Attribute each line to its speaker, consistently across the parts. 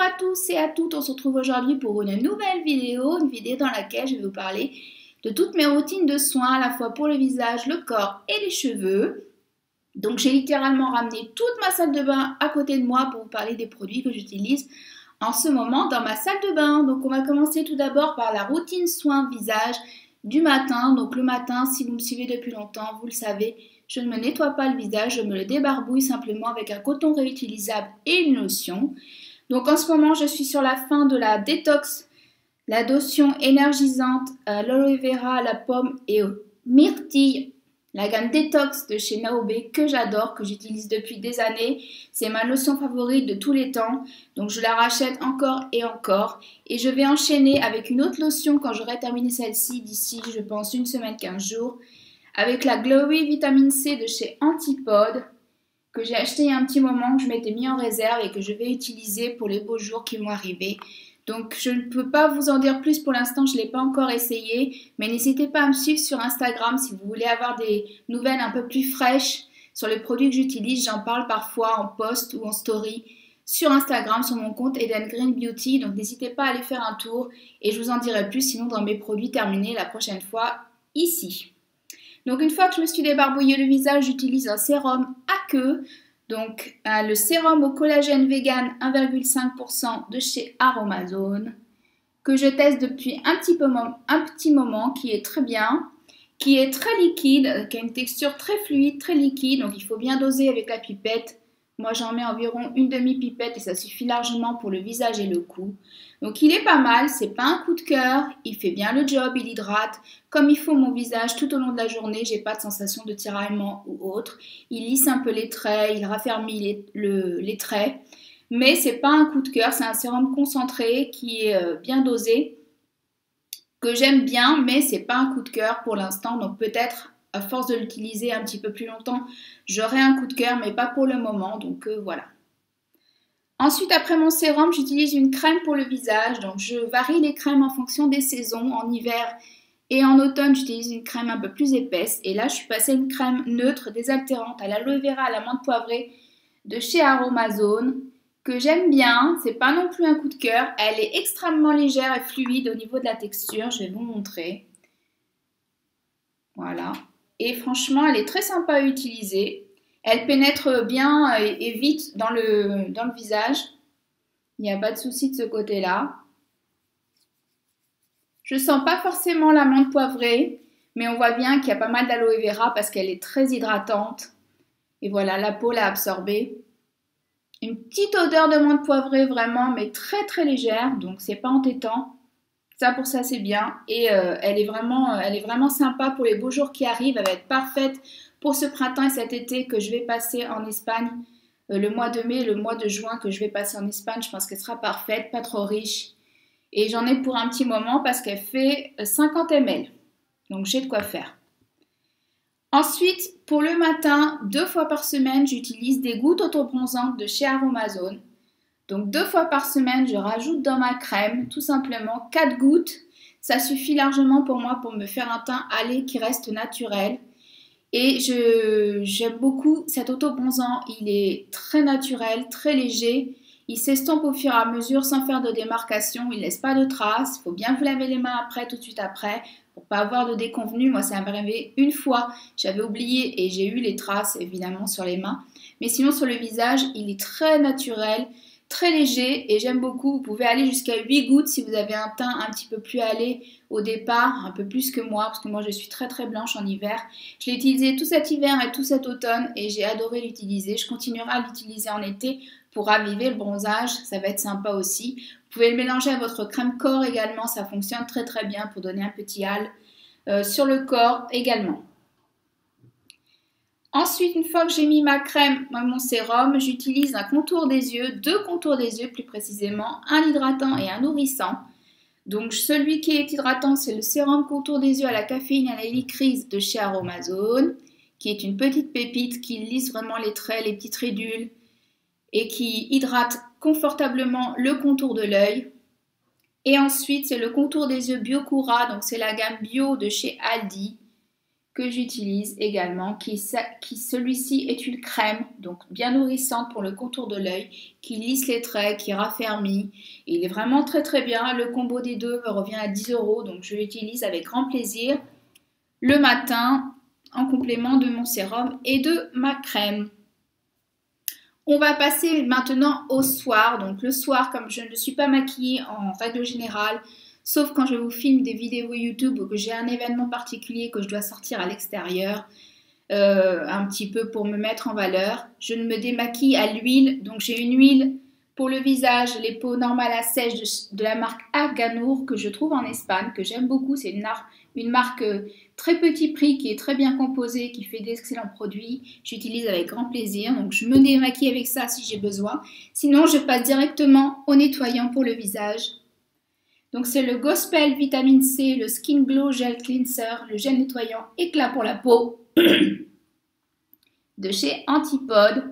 Speaker 1: à tous et à toutes, on se retrouve aujourd'hui pour une nouvelle vidéo, dans laquelle je vais vous parler de toutes mes routines de soins, à la fois pour le visage, le corps et les cheveux. Donc j'ai littéralement ramené toute ma salle de bain à côté de moi pour vous parler des produits que j'utilise en ce moment dans ma salle de bain. Donc on va commencer tout d'abord par la routine soin visage du matin. Donc le matin, si vous me suivez depuis longtemps, vous le savez, je ne me nettoie pas le visage, je me le débarbouille simplement avec un coton réutilisable et une lotion. Donc en ce moment, je suis sur la fin de la détox, la lotion énergisante à l'aloe vera, à la pomme et au myrtille, la gamme détox de chez Naobe que j'adore, que j'utilise depuis des années. C'est ma lotion favorite de tous les temps, donc je la rachète encore et encore. Et je vais enchaîner avec une autre lotion quand j'aurai terminé celle-ci d'ici, je pense, une semaine, 15 jours, avec la Glowy Vitamine C de chez Antipode, que j'ai acheté il y a un petit moment, que je m'étais mis en réserve et que je vais utiliser pour les beaux jours qui vont arriver. Donc je ne peux pas vous en dire plus pour l'instant, je ne l'ai pas encore essayé, mais n'hésitez pas à me suivre sur Instagram si vous voulez avoir des nouvelles un peu plus fraîches sur les produits que j'utilise. J'en parle parfois en post ou en story sur Instagram, sur mon compte Eden Green Beauty, donc n'hésitez pas à aller faire un tour et je vous en dirai plus sinon dans mes produits terminés la prochaine fois ici. Donc une fois que je me suis débarbouillé le visage, j'utilise un sérum à queue. Donc le sérum au collagène vegan 1,5% de chez Aromazone, que je teste depuis un petit moment, qui est très bien, qui est très liquide, qui a une texture très fluide, très liquide. Donc il faut bien doser avec la pipette. Moi j'en mets environ une demi-pipette et ça suffit largement pour le visage et le cou. Donc il est pas mal, c'est pas un coup de cœur, il fait bien le job, il hydrate comme il faut mon visage tout au long de la journée, j'ai pas de sensation de tiraillement ou autre. Il lisse un peu les traits, il raffermit les traits, mais c'est pas un coup de cœur, c'est un sérum concentré qui est bien dosé, que j'aime bien, mais c'est pas un coup de cœur pour l'instant, donc peut-être à force de l'utiliser un petit peu plus longtemps, j'aurai un coup de cœur, mais pas pour le moment, donc voilà. Ensuite, après mon sérum, j'utilise une crème pour le visage. Donc, je varie les crèmes en fonction des saisons. En hiver et en automne, j'utilise une crème un peu plus épaisse. Et là, je suis passée à une crème neutre, désaltérante, à l'aloe vera, à la menthe poivrée de chez Aromazone, que j'aime bien. C'est pas non plus un coup de cœur. Elle est extrêmement légère et fluide au niveau de la texture. Je vais vous montrer. Voilà. Et franchement, elle est très sympa à utiliser. Elle pénètre bien et vite dans le visage. Il n'y a pas de souci de ce côté-là. Je ne sens pas forcément la menthe poivrée, mais on voit bien qu'il y a pas mal d'aloe vera parce qu'elle est très hydratante. Et voilà, la peau l'a absorbée. Une petite odeur de menthe poivrée vraiment, mais très très légère, donc c'est pas entêtant. Ça pour ça c'est bien. Et elle est vraiment sympa pour les beaux jours qui arrivent. Elle va être parfaite pour ce printemps et cet été que je vais passer en Espagne, le mois de mai et le mois de juin que je vais passer en Espagne, je pense qu'elle sera parfaite, pas trop riche. Et j'en ai pour un petit moment parce qu'elle fait 50 ml. Donc j'ai de quoi faire. Ensuite, pour le matin, 2 fois par semaine, j'utilise des gouttes autobronzantes de chez Aromazone. Donc 2 fois par semaine, je rajoute dans ma crème tout simplement 4 gouttes. Ça suffit largement pour moi pour me faire un teint hâlé qui reste naturel. Et j'aime beaucoup cet autobronzant, il est très naturel, très léger, il s'estompe au fur et à mesure sans faire de démarcation, il ne laisse pas de traces, il faut bien vous laver les mains après, tout de suite après, pour pas avoir de déconvenus. Moi ça m'est arrivé une fois, j'avais oublié et j'ai eu les traces évidemment sur les mains, mais sinon sur le visage il est très naturel, très léger et j'aime beaucoup. Vous pouvez aller jusqu'à 8 gouttes si vous avez un teint un petit peu plus hâlé au départ, un peu plus que moi, parce que moi je suis très très blanche en hiver. Je l'ai utilisé tout cet hiver et tout cet automne et j'ai adoré l'utiliser. Je continuerai à l'utiliser en été pour raviver le bronzage, ça va être sympa aussi. Vous pouvez le mélanger à votre crème corps également, ça fonctionne très très bien pour donner un petit hâle sur le corps également. Ensuite, une fois que j'ai mis ma crème, mon sérum, j'utilise un contour des yeux, 2 contours des yeux plus précisément, un hydratant et un nourrissant. Donc celui qui est hydratant, c'est le sérum contour des yeux à la caféine et à la licryse de chez Aromazone, qui est une petite pépite qui lisse vraiment les traits, les petites ridules et qui hydrate confortablement le contour de l'œil. Et ensuite, c'est le contour des yeux Biocura, donc c'est la gamme bio de chez Aldi, que j'utilise également, celui-ci est une crème, donc bien nourrissante pour le contour de l'œil, qui lisse les traits, qui raffermit. Il est vraiment très très bien. Le combo des deux me revient à 10 €, donc je l'utilise avec grand plaisir le matin en complément de mon sérum et de ma crème. On va passer maintenant au soir. Donc le soir, comme je ne suis pas maquillée en règle générale, sauf quand je vous filme des vidéos YouTube ou que j'ai un événement particulier que je dois sortir à l'extérieur, un petit peu pour me mettre en valeur, je ne me démaquille à l'huile. Donc j'ai une huile pour le visage, les peaux normales à sèche de la marque Arganour que je trouve en Espagne, que j'aime beaucoup. C'est une marque très petit prix qui est très bien composée, qui fait d'excellents produits. J'utilise avec grand plaisir. Donc je me démaquille avec ça si j'ai besoin. Sinon je passe directement au nettoyant pour le visage. Donc c'est le Gospel Vitamine C, le Skin Glow Gel Cleanser, le gel nettoyant éclat pour la peau de chez Antipode.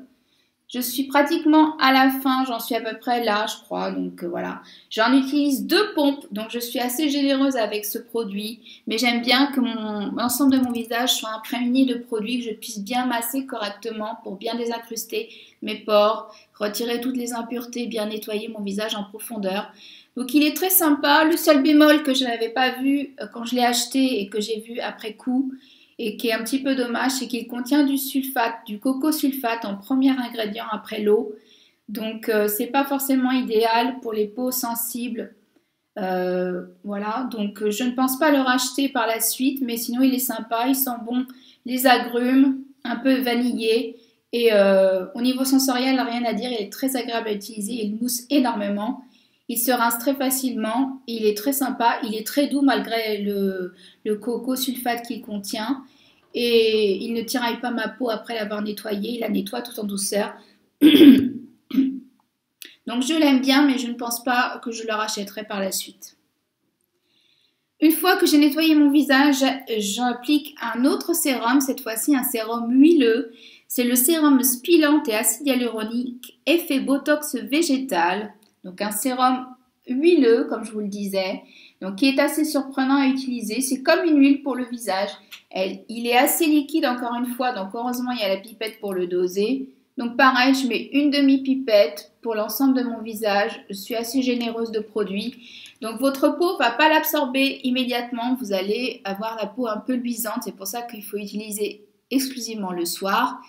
Speaker 1: Je suis pratiquement à la fin, j'en suis à peu près là, je crois. Donc voilà, j'en utilise 2 pompes, donc je suis assez généreuse avec ce produit. Mais j'aime bien que l'ensemble de mon visage soit imprégné de produits, que je puisse bien masser correctement pour bien désincruster mes pores, retirer toutes les impuretés, bien nettoyer mon visage en profondeur. Donc il est très sympa. Le seul bémol que je n'avais pas vu quand je l'ai acheté et que j'ai vu après coup, et qui est un petit peu dommage, c'est qu'il contient du sulfate, du coco sulfate en premier ingrédient après l'eau. Donc c'est pas forcément idéal pour les peaux sensibles. Voilà, donc je ne pense pas le racheter par la suite, mais sinon il est sympa, il sent bon les agrumes, un peu vanillé. Et au niveau sensoriel, rien à dire, il est très agréable à utiliser, il mousse énormément. Il se rince très facilement, il est très sympa, il est très doux malgré le coco sulfate qu'il contient. Et il ne tiraille pas ma peau après l'avoir nettoyée, il la nettoie tout en douceur. Donc je l'aime bien, mais je ne pense pas que je le rachèterai par la suite. Une fois que j'ai nettoyé mon visage, j'applique un autre sérum, cette fois-ci un sérum huileux. C'est le sérum Spilante et acide hyaluronique, effet botox végétal. Donc un sérum huileux, comme je vous le disais, donc qui est assez surprenant à utiliser. C'est comme une huile pour le visage. Il est assez liquide encore une fois, donc heureusement il y a la pipette pour le doser. Donc pareil, je mets une demi-pipette pour l'ensemble de mon visage. Je suis assez généreuse de produits. Donc votre peau ne va pas l'absorber immédiatement. Vous allez avoir la peau un peu luisante. C'est pour ça qu'il faut utiliser exclusivement le soir.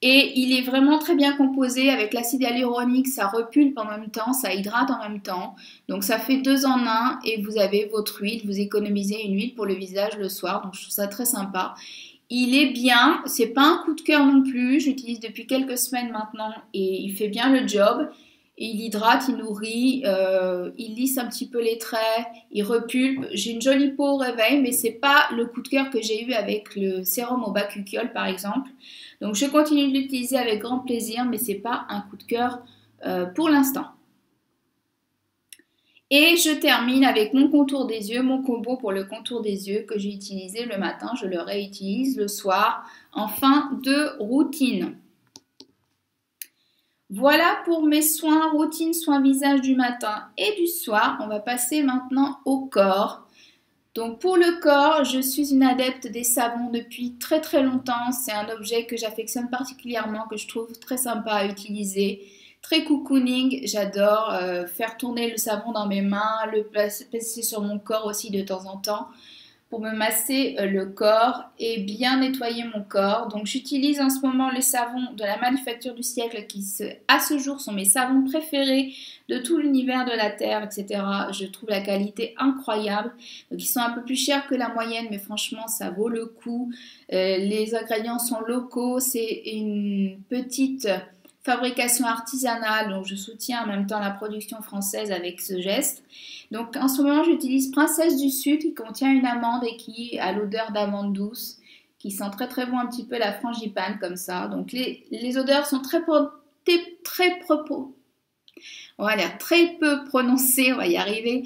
Speaker 1: Et il est vraiment très bien composé avec l'acide hyaluronique, ça repulpe en même temps, ça hydrate en même temps. Donc ça fait 2 en 1 et vous avez votre huile, vous économisez une huile pour le visage le soir. Donc je trouve ça très sympa. Il est bien, c'est pas un coup de cœur non plus, j'utilise depuis quelques semaines maintenant et il fait bien le job. Il hydrate, il nourrit, il lisse un petit peu les traits, il repulpe. J'ai une jolie peau au réveil, mais c'est pas le coup de cœur que j'ai eu avec le sérum au bakuchiol par exemple. Donc je continue de l'utiliser avec grand plaisir, mais c'est pas un coup de cœur pour l'instant. Et je termine avec mon contour des yeux, mon combo pour le contour des yeux que j'ai utilisé le matin, je le réutilise le soir en fin de routine. Voilà pour mes soins, routine, soins visage du matin et du soir. On va passer maintenant au corps. Donc pour le corps, je suis une adepte des savons depuis très très longtemps. C'est un objet que j'affectionne particulièrement, que je trouve très sympa à utiliser. Très cocooning, j'adore faire tourner le savon dans mes mains, le passer sur mon corps aussi de temps en temps pour me masser le corps et bien nettoyer mon corps. Donc j'utilise en ce moment les savons de la Manufacture du siècle qui à ce jour sont mes savons préférés de tout l'univers de la Terre, etc. Je trouve la qualité incroyable. Donc ils sont un peu plus chers que la moyenne, mais franchement ça vaut le coup. Les ingrédients sont locaux, c'est une petite fabrication artisanale, donc je soutiens en même temps la production française avec ce geste. Donc en ce moment j'utilise Princesse du Sud qui contient une amande et qui a l'odeur d'amande douce, qui sent très très bon un petit peu la frangipane comme ça. Donc les odeurs sont très peu prononcées, on va y arriver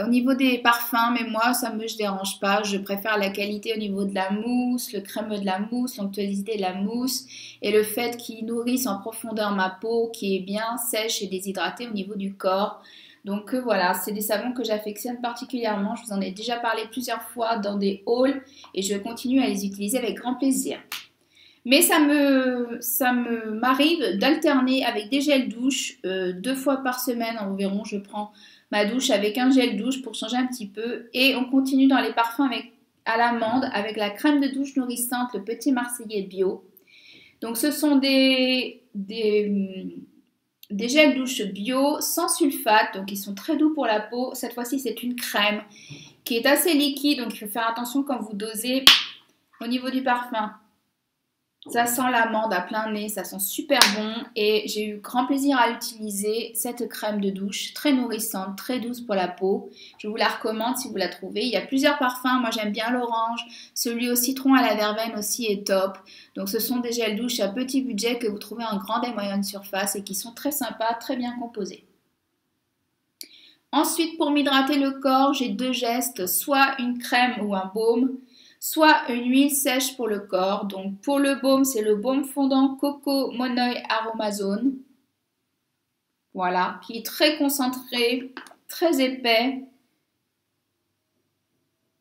Speaker 1: au niveau des parfums, mais moi ça me dérange pas, je préfère la qualité au niveau de la mousse, le crémeux de la mousse, l'onctuosité de la mousse et le fait qu'il nourrisse en profondeur ma peau qui est bien sèche et déshydratée au niveau du corps. Donc voilà, c'est des savons que j'affectionne particulièrement. Je vous en ai déjà parlé plusieurs fois dans des hauls et je continue à les utiliser avec grand plaisir. Mais m'arrive d'alterner avec des gels douche 2 fois par semaine environ. Je prends ma douche avec un gel douche pour changer un petit peu. Et on continue dans les parfums à l'amande avec la crème de douche nourrissante, le Petit Marseillais bio. Donc ce sont des gels douche bio sans sulfate, donc ils sont très doux pour la peau. Cette fois-ci, c'est une crème qui est assez liquide, donc il faut faire attention quand vous dosez au niveau du parfum. Ça sent l'amande à plein nez, ça sent super bon et j'ai eu grand plaisir à utiliser cette crème de douche très nourrissante, très douce pour la peau. Je vous la recommande si vous la trouvez. Il y a plusieurs parfums, moi j'aime bien l'orange, celui au citron à la verveine aussi est top. Donc ce sont des gels douche à petit budget que vous trouvez en grande et moyenne surface et qui sont très sympas, très bien composés. Ensuite, pour m'hydrater le corps, j'ai 2 gestes, soit une crème ou un baume, soit une huile sèche pour le corps. Donc pour le baume, c'est le baume fondant Coco Monoi Aromazone. Voilà, qui est très concentré, très épais.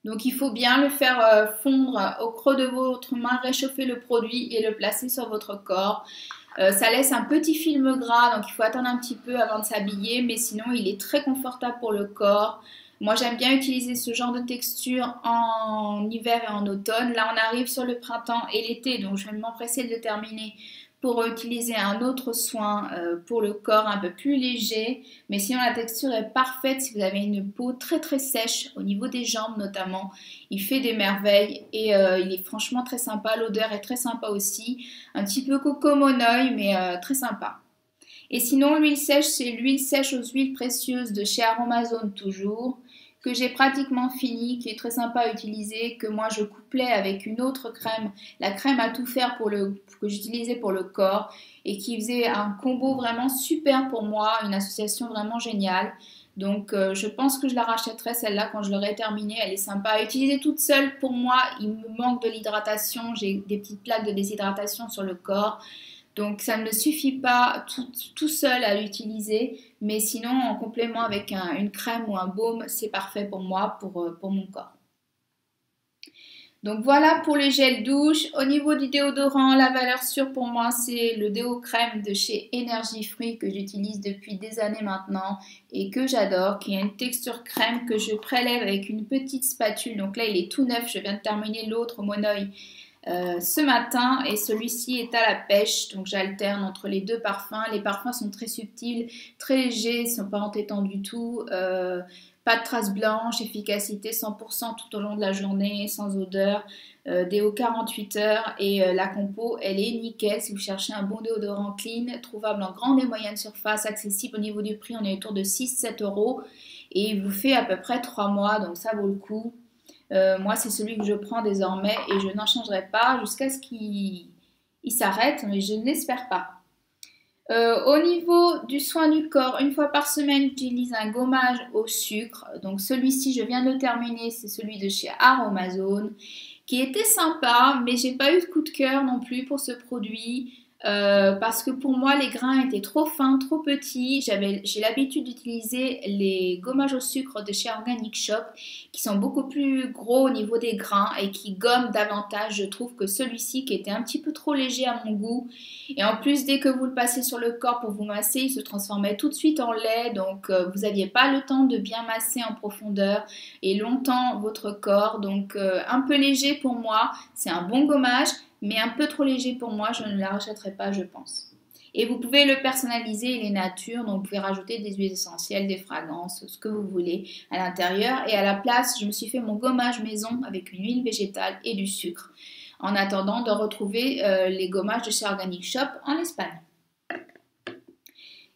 Speaker 1: Donc il faut bien le faire fondre au creux de votre main, réchauffer le produit et le placer sur votre corps. Ça laisse un petit film gras, donc il faut attendre un petit peu avant de s'habiller, mais sinon il est très confortable pour le corps. Moi j'aime bien utiliser ce genre de texture en hiver et en automne. Là on arrive sur le printemps et l'été, donc je vais m'empresser de le terminer pour utiliser un autre soin pour le corps un peu plus léger. Mais sinon la texture est parfaite si vous avez une peau très très sèche au niveau des jambes notamment. Il fait des merveilles et il est franchement très sympa. L'odeur est très sympa aussi. Un petit peu coco monoi mais très sympa. Et sinon l'huile sèche, c'est l'huile sèche aux huiles précieuses de chez Aromazone toujours, que j'ai pratiquement fini, qui est très sympa à utiliser, que moi je couplais avec une autre crème, la crème à tout faire que j'utilisais pour le corps et qui faisait un combo vraiment super pour moi, une association vraiment géniale. Donc je pense que je la rachèterai celle-là quand je l'aurai terminée, elle est sympa à utiliser toute seule. Pour moi, il me manque de l'hydratation, j'ai des petites plaques de déshydratation sur le corps. Donc ça ne suffit pas tout seul à l'utiliser, mais sinon en complément avec une crème ou un baume, c'est parfait pour moi, pour mon corps. Donc voilà pour les gels douche. Au niveau du déodorant, la valeur sûre pour moi, c'est le déo crème de chez Energy Fruit que j'utilise depuis des années maintenant et que j'adore, qui a une texture crème que je prélève avec une petite spatule. Donc là, il est tout neuf, je viens de terminer l'autre Monoi ce matin et celui-ci est à la pêche, donc j'alterne entre les 2 parfums. Les parfums sont très subtils, très légers, ils ne sont pas entêtants du tout, pas de traces blanches, efficacité 100% tout au long de la journée, sans odeur, déo 48 heures et la compo elle est nickel si vous cherchez un bon déodorant clean, trouvable en grande et moyenne surface, accessible au niveau du prix, on est autour de 6-7 euros et il vous fait à peu près 3 mois, donc ça vaut le coup. Moi, c'est celui que je prends désormais et je n'en changerai pas jusqu'à ce qu'il s'arrête, mais je n'espère pas. Au niveau du soin du corps, 1 fois par semaine, j'utilise un gommage au sucre. Donc celui-ci, je viens de le terminer, c'est celui de chez Aromazone, qui était sympa, mais j'ai pas eu de coup de cœur non plus pour ce produit. Parce que pour moi les grains étaient trop fins, trop petits. J'ai l'habitude d'utiliser les gommages au sucre de chez Organic Shop qui sont beaucoup plus gros au niveau des grains et qui gomment davantage. Je trouve que celui-ci qui était un petit peu trop léger à mon goût et en plus dès que vous le passez sur le corps pour vous masser, il se transformait tout de suite en lait, donc vous n'aviez pas le temps de bien masser en profondeur et longtemps votre corps, donc un peu léger pour moi. C'est un bon gommage mais un peu trop léger pour moi, je ne la rachèterai pas, je pense. Et vous pouvez le personnaliser, il est nature, donc vous pouvez rajouter des huiles essentielles, des fragrances, ce que vous voulez à l'intérieur. Et à la place, je me suis fait mon gommage maison avec une huile végétale et du sucre, en attendant de retrouver les gommages de chez Organic Shop en Espagne.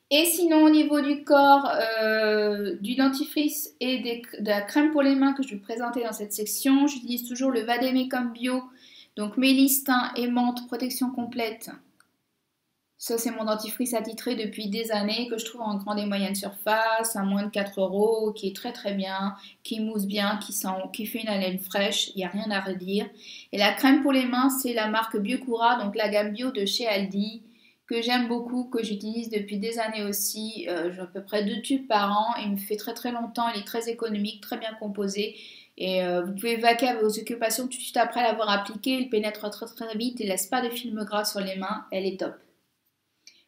Speaker 1: Et sinon, au niveau du corps, du dentifrice et de la crème pour les mains que je vais vous présenter dans cette section, j'utilise toujours le Vademecum Bio. Donc mélisse, thym et menthe, protection complète. Ça c'est mon dentifrice attitré depuis des années que je trouve en grande et moyenne surface, à moins de 4 euros, qui est très très bien, qui mousse bien, qui fait une haleine fraîche, il n'y a rien à redire. Et la crème pour les mains c'est la marque Biocura, donc la gamme bio de chez Aldi, que j'aime beaucoup, que j'utilise depuis des années aussi. J'ai à peu près 2 tubes par an. Il me fait très très longtemps. Il est très économique, très bien composé. Et vous pouvez vaquer à vos occupations tout de suite après l'avoir appliqué. Il pénètre très très vite. Il laisse pas de film gras sur les mains. Elle est top.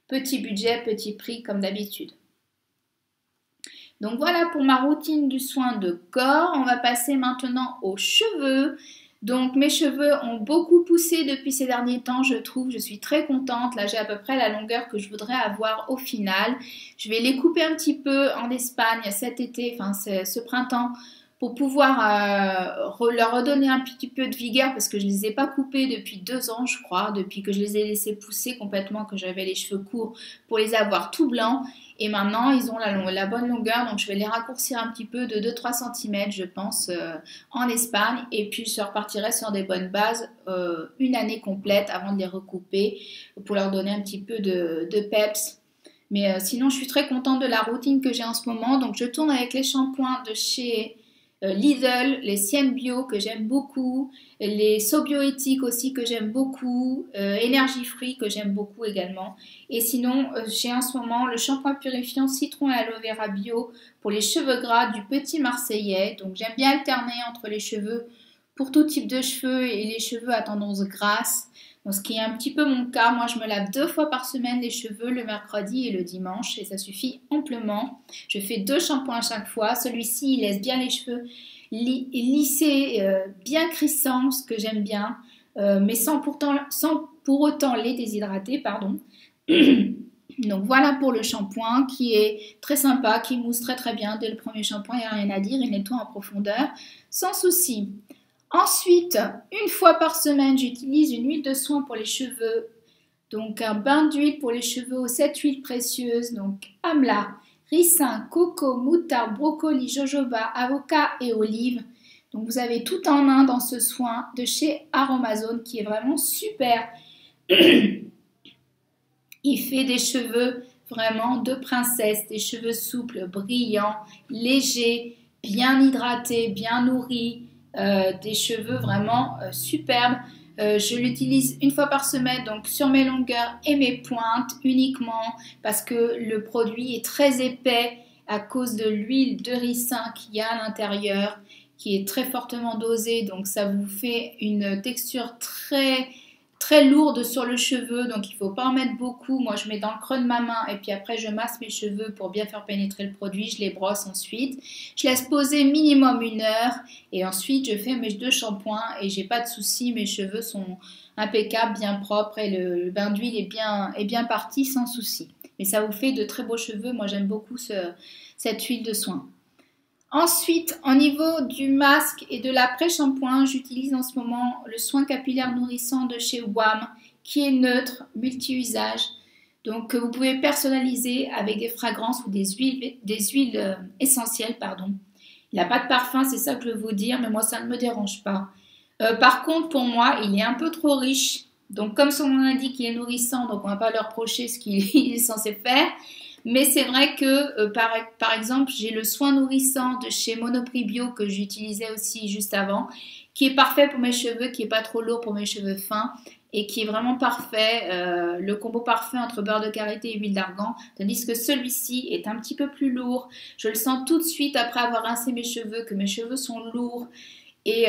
Speaker 1: Petit budget, petit prix comme d'habitude. Donc voilà pour ma routine du soin de corps. On va passer maintenant aux cheveux. Donc mes cheveux ont beaucoup poussé depuis ces derniers temps, je trouve. Je suis très contente. Là, j'ai à peu près la longueur que je voudrais avoir au final. Je vais les couper un petit peu en Espagne cet été, enfin ce printemps, pour pouvoir leur redonner un petit peu de vigueur parce que je ne les ai pas coupés depuis 2 ans, je crois, depuis que je les ai laissés pousser complètement, que j'avais les cheveux courts pour les avoir tout blancs. Et maintenant, ils ont la bonne longueur, donc je vais les raccourcir un petit peu de 2-3 cm, je pense, en Espagne. Et puis, je repartirai sur des bonnes bases une année complète avant de les recouper pour leur donner un petit peu de peps. Mais sinon, je suis très contente de la routine que j'ai en ce moment. Donc, je tourne avec les shampoings de chez Lidl, les Sienne Bio que j'aime beaucoup, les Sobioéthiques aussi que j'aime beaucoup, Energy Free que j'aime beaucoup également. Et sinon, j'ai en ce moment le shampoing purifiant citron et aloe vera bio pour les cheveux gras du Petit Marseillais. Donc j'aime bien alterner entre les cheveux pour tout type de cheveux et les cheveux à tendance grasse. Donc, ce qui est un petit peu mon cas, moi je me lave 2 fois par semaine les cheveux, le mercredi et le dimanche, et ça suffit amplement. Je fais 2 shampoings à chaque fois. Celui-ci, il laisse bien les cheveux lissés, bien crissants, ce que j'aime bien, mais sans pour autant les déshydrater, pardon. Donc voilà pour le shampoing qui est très sympa, qui mousse très très bien. Dès le premier shampoing, il n'y a rien à dire, il nettoie en profondeur, sans souci. Ensuite, une fois par semaine, j'utilise une huile de soin pour les cheveux. Donc un bain d'huile pour les cheveux aux 7 huiles précieuses. Donc amla, ricin, coco, moutarde, brocoli, jojoba, avocat et olive. Donc vous avez tout en un dans ce soin de chez Aromazone qui est vraiment super. Il fait des cheveux vraiment de princesse, des cheveux souples, brillants, légers, bien hydratés, bien nourris. Des cheveux vraiment superbes. Je l'utilise une fois par semaine, donc sur mes longueurs et mes pointes uniquement, parce que le produit est très épais à cause de l'huile de ricin qu'il y a à l'intérieur, qui est très fortement dosée, donc ça vous fait une texture très très lourde sur le cheveu, donc il ne faut pas en mettre beaucoup. Moi je mets dans le creux de ma main et puis après je masse mes cheveux pour bien faire pénétrer le produit, je les brosse ensuite, je laisse poser minimum 1 heure et ensuite je fais mes 2 shampoings et j'ai pas de soucis, mes cheveux sont impeccables, bien propres et le bain d'huile est bien parti sans souci. Mais ça vous fait de très beaux cheveux, moi j'aime beaucoup cette huile de soin. Ensuite, au niveau du masque et de l'après-shampoing, j'utilise en ce moment le soin capillaire nourrissant de chez WAM qui est neutre, multi-usage. Donc, vous pouvez personnaliser avec des fragrances ou des huiles essentielles, pardon. Il n'a pas de parfum, c'est ça que je veux vous dire, mais moi ça ne me dérange pas. Par contre, pour moi, il est un peu trop riche. Donc, comme son nom l'indique, il est nourrissant, donc on ne va pas le reprocher ce qu'il est censé faire. Mais c'est vrai que, par exemple, j'ai le soin nourrissant de chez Monoprix Bio que j'utilisais aussi juste avant, qui est parfait pour mes cheveux, qui n'est pas trop lourd pour mes cheveux fins et qui est vraiment parfait, le combo parfait entre beurre de karité et huile d'argan, tandis que celui-ci est un petit peu plus lourd. Je le sens tout de suite après avoir rincé mes cheveux, que mes cheveux sont lourds. Et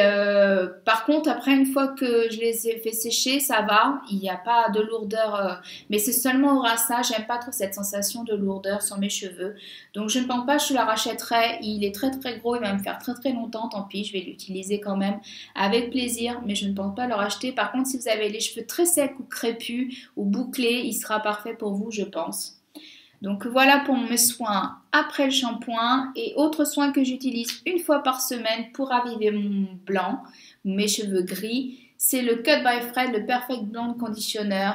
Speaker 1: par contre, après, une fois que je les ai fait sécher, ça va, il n'y a pas de lourdeur, mais c'est seulement au rinçage, j'aime pas trop cette sensation de lourdeur sur mes cheveux. Donc je ne pense pas que je la rachèterai, il est très très gros, il va me faire très très longtemps, tant pis, je vais l'utiliser quand même avec plaisir, mais je ne pense pas le racheter. Par contre, si vous avez les cheveux très secs ou crépus ou bouclés, il sera parfait pour vous, je pense. Donc voilà pour mes soins après le shampoing et autres soins que j'utilise une fois par semaine pour raviver mon blanc, mes cheveux gris. C'est le Cut by Fred, le Perfect Blonde Conditioner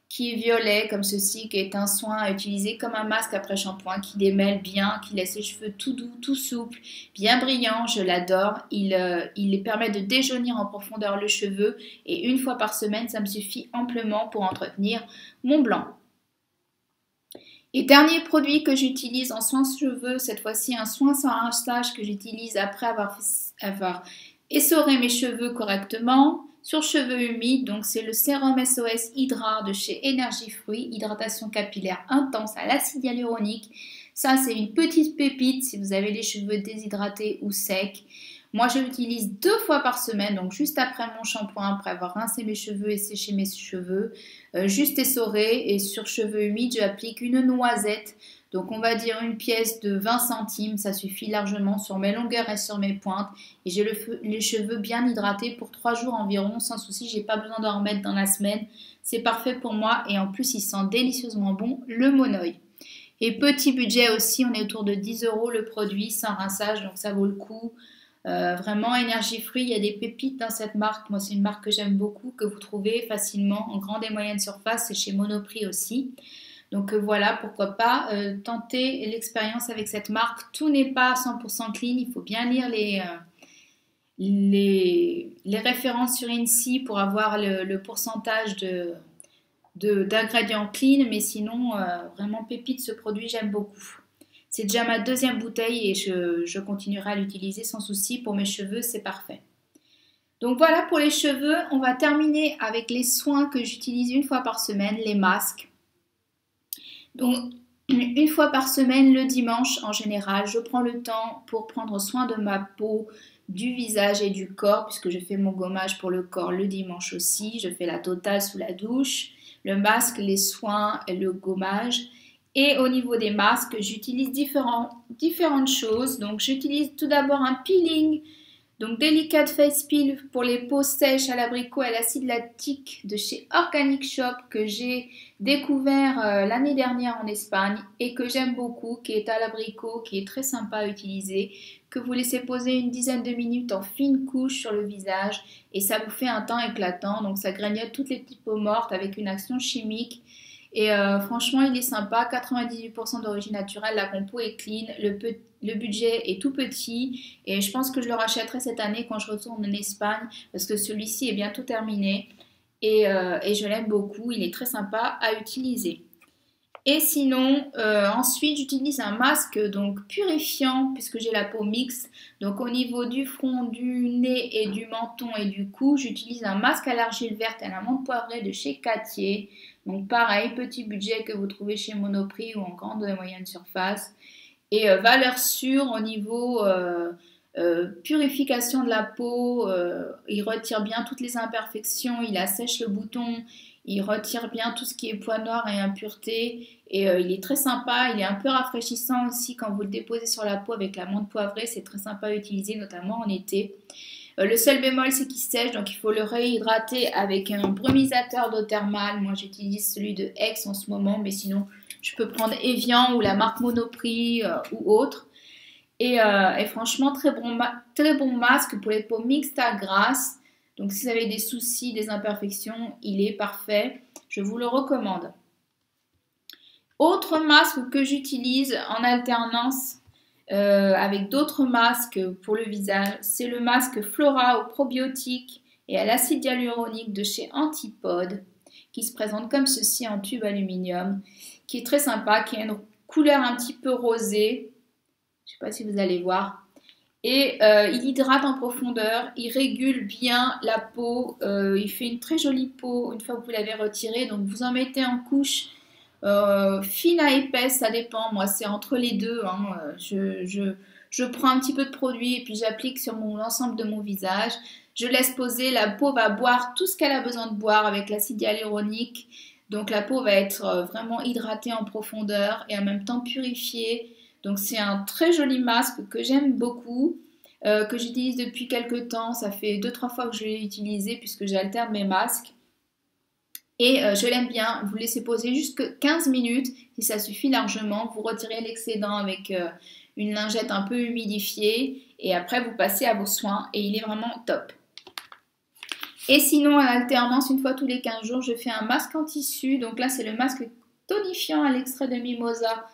Speaker 1: qui est violet comme ceci, qui est un soin à utiliser comme un masque après shampoing qui démêle bien, qui laisse les cheveux tout doux, tout souples, bien brillants. Je l'adore. Il permet de déjaunir en profondeur le cheveu et une fois par semaine, ça me suffit amplement pour entretenir mon blanc. Et dernier produit que j'utilise en soin cheveux, cette fois-ci un soin sans rinçage que j'utilise après avoir essoré mes cheveux correctement sur cheveux humides. Donc c'est le sérum SOS Hydra de chez Énergie Fruits, hydratation capillaire intense à l'acide hyaluronique. Ça c'est une petite pépite si vous avez les cheveux déshydratés ou secs. Moi je l'utilise 2 fois par semaine, donc juste après mon shampoing, après avoir rincé mes cheveux et séché mes cheveux, juste essoré, et sur cheveux humides j'applique une noisette. Donc on va dire une pièce de 20 centimes, ça suffit largement sur mes longueurs et sur mes pointes. Et j'ai les cheveux bien hydratés pour 3 jours environ, sans souci, j'ai pas besoin d'en remettre dans la semaine. C'est parfait pour moi et en plus il sent délicieusement bon le monoï. Et petit budget aussi, on est autour de 10 € le produit sans rinçage, donc ça vaut le coup. Vraiment Énergie Fruits, il y a des pépites dans cette marque. Moi c'est une marque que j'aime beaucoup, que vous trouvez facilement en grande et moyenne surface, c'est chez Monoprix aussi. Donc voilà, pourquoi pas tenter l'expérience avec cette marque. Tout n'est pas 100% clean, il faut bien lire les références sur INSEE pour avoir le pourcentage d'ingrédients clean, mais sinon vraiment pépite ce produit, j'aime beaucoup. C'est déjà ma 2e bouteille et je continuerai à l'utiliser sans souci. Pour mes cheveux, c'est parfait. Donc voilà pour les cheveux. On va terminer avec les soins que j'utilise une fois par semaine, les masques. Donc une fois par semaine, le dimanche en général, je prends le temps pour prendre soin de ma peau, du visage et du corps, puisque je fais mon gommage pour le corps le dimanche aussi. Je fais la totale sous la douche, le masque, les soins et le gommage. Et au niveau des masques, j'utilise différentes choses. Donc j'utilise tout d'abord un peeling, donc Delicate Face Peel pour les peaux sèches à l'abricot et à l'acide lactique de chez Organic Shop, que j'ai découvert l'année dernière en Espagne et que j'aime beaucoup, qui est à l'abricot, qui est très sympa à utiliser, que vous laissez poser une dizaine de minutes en fine couche sur le visage et ça vous fait un teint éclatant. Donc ça grignote toutes les petites peaux mortes avec une action chimique. Et franchement, il est sympa, 98% d'origine naturelle, la compo est clean, le budget est tout petit et je pense que je le rachèterai cette année quand je retourne en Espagne parce que celui-ci est bientôt terminé et je l'aime beaucoup, il est très sympa à utiliser. Et sinon, ensuite, j'utilise un masque donc purifiant puisque j'ai la peau mixte. Donc au niveau du front, du nez et du menton et du cou, j'utilise un masque à l'argile verte et à la menthe poivrée de chez Cartier. Donc pareil, petit budget que vous trouvez chez Monoprix ou en grande et moyenne surface. Et valeur sûre au niveau purification de la peau, il retire bien toutes les imperfections, il assèche le bouton, il retire bien tout ce qui est poids noirs et impuretés. Et il est très sympa, il est un peu rafraîchissant aussi quand vous le déposez sur la peau avec la menthe poivrée, c'est très sympa à utiliser notamment en été. Le seul bémol c'est qu'il sèche, donc il faut le réhydrater avec un brumisateur d'eau thermale. Moi j'utilise celui de Aix en ce moment, mais sinon je peux prendre Evian ou la marque Monoprix ou autre. Et franchement très bon masque pour les peaux mixtes à grasses. Donc si vous avez des soucis, des imperfections, il est parfait, je vous le recommande. Autre masque que j'utilise en alternance avec d'autres masques pour le visage, c'est le masque Flora aux probiotiques et à l'acide hyaluronique de chez Antipode, qui se présente comme ceci en tube aluminium, qui est très sympa, qui a une couleur un petit peu rosée, je ne sais pas si vous allez voir, et il hydrate en profondeur, il régule bien la peau, il fait une très jolie peau une fois que vous l'avez retiré, donc vous en mettez en couche fine à épaisse, ça dépend, moi c'est entre les deux, hein. Je prends un petit peu de produit et puis j'applique sur l'ensemble de mon visage, je laisse poser, la peau va boire tout ce qu'elle a besoin de boire avec l'acide hyaluronique, donc la peau va être vraiment hydratée en profondeur et en même temps purifiée. Donc c'est un très joli masque que j'aime beaucoup, que j'utilise depuis quelques temps, ça fait 2-3 fois que je l'ai utilisé puisque j'alterne mes masques. Et je l'aime bien, vous laissez poser jusque 15 minutes, si ça suffit largement, vous retirez l'excédent avec une lingette un peu humidifiée et après vous passez à vos soins et il est vraiment top. Et sinon en alternance, une fois tous les 15 jours, je fais un masque en tissu, donc là c'est le masque tonifiant à l'extrait de mimosa,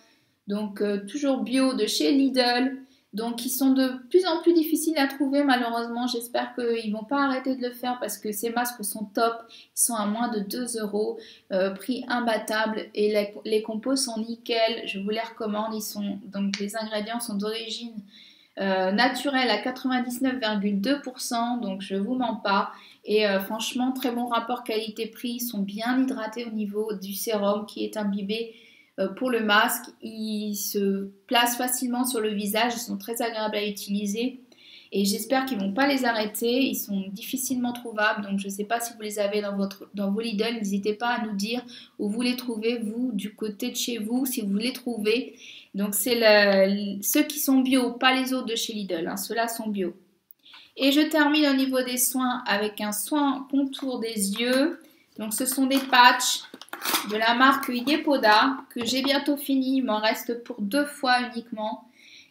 Speaker 1: donc toujours bio de chez Lidl. Donc ils sont de plus en plus difficiles à trouver malheureusement, j'espère qu'ils ne vont pas arrêter de le faire parce que ces masques sont top, ils sont à moins de 2 €, prix imbattable et les compos sont nickel, je vous les recommande, donc les ingrédients sont d'origine naturel à 99,2%, donc je vous mens pas. Et franchement, très bon rapport qualité-prix. Ils sont bien hydratés au niveau du sérum qui est imbibé pour le masque. Ils se placent facilement sur le visage. Ils sont très agréables à utiliser. Et j'espère qu'ils ne vont pas les arrêter. Ils sont difficilement trouvables. Donc je ne sais pas si vous les avez dans vos Lidl. N'hésitez pas à nous dire où vous les trouvez, vous, du côté de chez vous, si vous les trouvez. Donc c'est ceux qui sont bio, pas les autres de chez Lidl. Hein. Ceux-là sont bio. Et je termine au niveau des soins avec un soin contour des yeux. Donc ce sont des patchs de la marque Yepoda que j'ai bientôt fini. Il m'en reste pour 2 fois uniquement.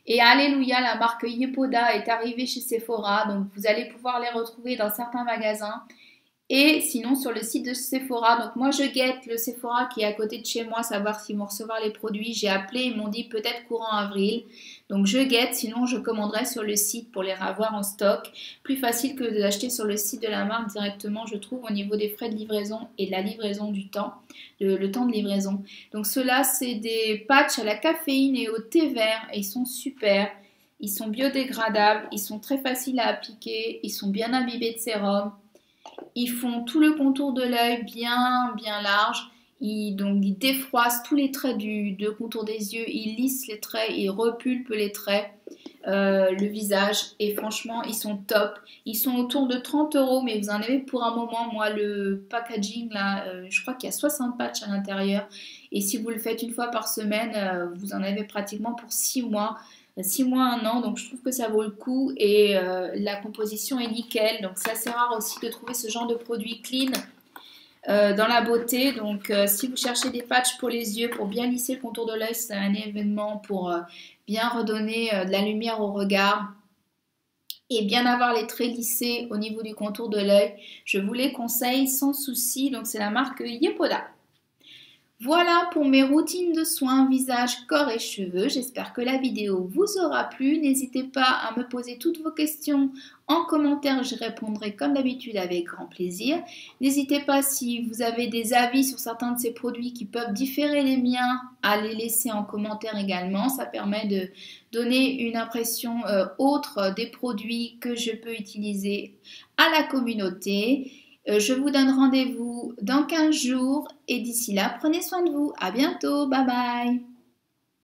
Speaker 1: Et alléluia, la marque Yepoda est arrivée chez Sephora. Donc vous allez pouvoir les retrouver dans certains magasins. Et sinon sur le site de Sephora, donc moi je guette le Sephora qui est à côté de chez moi, savoir s'ils vont recevoir les produits. J'ai appelé, ils m'ont dit peut-être courant avril. Donc je guette, sinon je commanderai sur le site pour les avoir en stock. Plus facile que d'acheter sur le site de la marque directement, je trouve, au niveau des frais de livraison et de la livraison du temps, le temps de livraison. Donc ceux-là, c'est des patchs à la caféine et au thé vert et ils sont super. Ils sont biodégradables, ils sont très faciles à appliquer, ils sont bien imbibés de sérum. Ils font tout le contour de l'œil bien large. Ils défroissent tous les traits de contour des yeux. Ils lissent les traits, ils repulpent les traits, le visage. Et franchement, ils sont top. Ils sont autour de 30 €, mais vous en avez pour un moment. Moi, le packaging, là, je crois qu'il y a 60 patchs à l'intérieur. Et si vous le faites une fois par semaine, vous en avez pratiquement pour 6 mois. 6 mois, 1 an, donc je trouve que ça vaut le coup et la composition est nickel, donc c'est assez rare aussi de trouver ce genre de produit clean dans la beauté. Donc si vous cherchez des patchs pour les yeux, pour bien lisser le contour de l'œil, c'est un événement pour bien redonner de la lumière au regard et bien avoir les traits lissés au niveau du contour de l'œil, je vous les conseille sans souci. Donc c'est la marque Yepoda. Voilà pour mes routines de soins visage, corps et cheveux. J'espère que la vidéo vous aura plu. N'hésitez pas à me poser toutes vos questions en commentaire. Je répondrai comme d'habitude avec grand plaisir. N'hésitez pas si vous avez des avis sur certains de ces produits qui peuvent différer des miens à les laisser en commentaire également. Ça permet de donner une impression autre des produits que je peux utiliser à la communauté. Je vous donne rendez-vous dans 15 jours et d'ici là, prenez soin de vous. À bientôt. Bye bye.